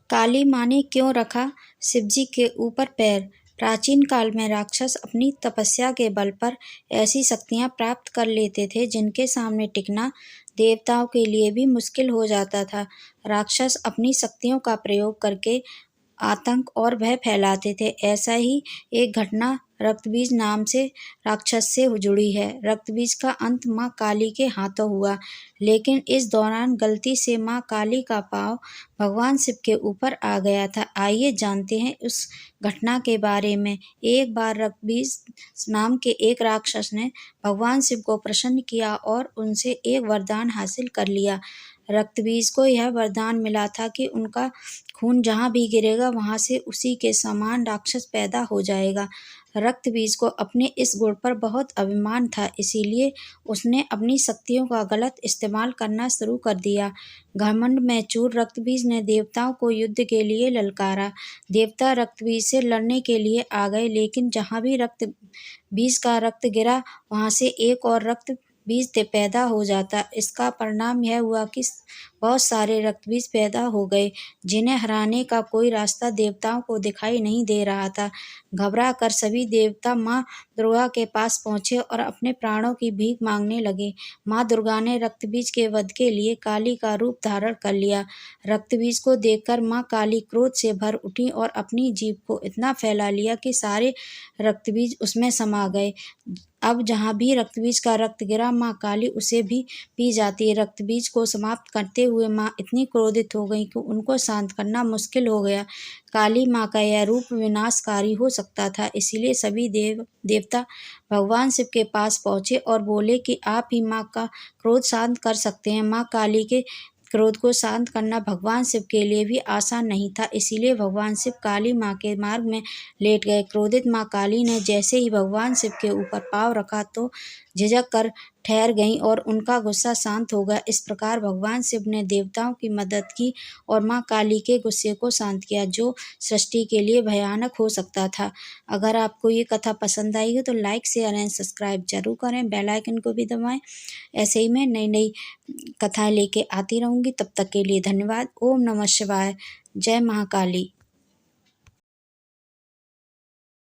काली माँ ने क्यों रखा शिवजी के ऊपर पैर? प्राचीन काल में राक्षस अपनी तपस्या के बल पर ऐसी शक्तियां प्राप्त कर लेते थे जिनके सामने टिकना देवताओं के लिए भी मुश्किल हो जाता था। राक्षस अपनी शक्तियों का प्रयोग करके आतंक और भय फैलाते थे। ऐसा ही एक घटना रक्तबीज नाम से राक्षस से जुड़ी है। रक्तबीज का अंत माँ काली के हाथों हुआ, लेकिन इस दौरान गलती से माँ काली का पांव भगवान शिव के ऊपर आ गया था। आइए जानते हैं उस घटना के बारे में। एक बार रक्तबीज नाम के एक राक्षस ने भगवान शिव को प्रसन्न किया और उनसे एक वरदान हासिल कर लिया। रक्तबीज को यह वरदान मिला था कि उनका खून जहाँ भी गिरेगा वहाँ से उसी के समान राक्षस पैदा हो जाएगा। रक्तबीज को अपने इस गुण पर बहुत अभिमान था, इसीलिए उसने अपनी शक्तियों का गलत इस्तेमाल करना शुरू कर दिया। घमंड में चूर रक्तबीज ने देवताओं को युद्ध के लिए ललकारा। देवता रक्तबीज से लड़ने के लिए आ गए, लेकिन जहाँ भी रक्तबीज का रक्त गिरा वहाँ से एक और रक्त बीज पैदा हो जाता। इसका परिणाम यह हुआ कि बहुत सारे रक्तबीज पैदा हो गए, जिन्हें हराने का कोई रास्ता देवताओं को दिखाई नहीं दे रहा था। घबरा कर सभी देवता माँ दुर्गा के पास पहुँचे और अपने प्राणों की भीख मांगने लगे। माँ दुर्गा ने रक्तबीज के वध के लिए काली का रूप धारण कर लिया। रक्तबीज को देखकर माँ काली क्रोध से भर उठी और अपनी जीभ को इतना फैला लिया कि सारे रक्तबीज उसमें समा गए। अब जहाँ भी रक्तबीज का रक्त गिरा माँ काली उसे भी पी जाती है। रक्तबीज को समाप्त करते हुए माँ इतनी क्रोधित हो गई कि उनको शांत करना मुश्किल हो गया। काली माँ का यह रूप विनाशकारी हो सकता था, इसीलिए सभी देवता भगवान शिव के पास पहुँचे और बोले कि आप ही माँ का क्रोध शांत कर सकते हैं। माँ काली के क्रोध को शांत करना भगवान शिव के लिए भी आसान नहीं था, इसीलिए भगवान शिव काली माँ के मार्ग में लेट गए। क्रोधित माँ काली ने जैसे ही भगवान शिव के ऊपर पाँव रखा तो झिझक कर ठहर गईं और उनका गुस्सा शांत हो गया। इस प्रकार भगवान शिव ने देवताओं की मदद की और माँ काली के गुस्से को शांत किया, जो सृष्टि के लिए भयानक हो सकता था। अगर आपको ये कथा पसंद आई हो तो लाइक, शेयर एंड सब्सक्राइब जरूर करें। बेल आइकन को भी दबाएं। ऐसे ही मैं नई नई कथाएं लेके आती रहूँगी। तब तक के लिए धन्यवाद। ओम नमः शिवाय। जय महाकाली।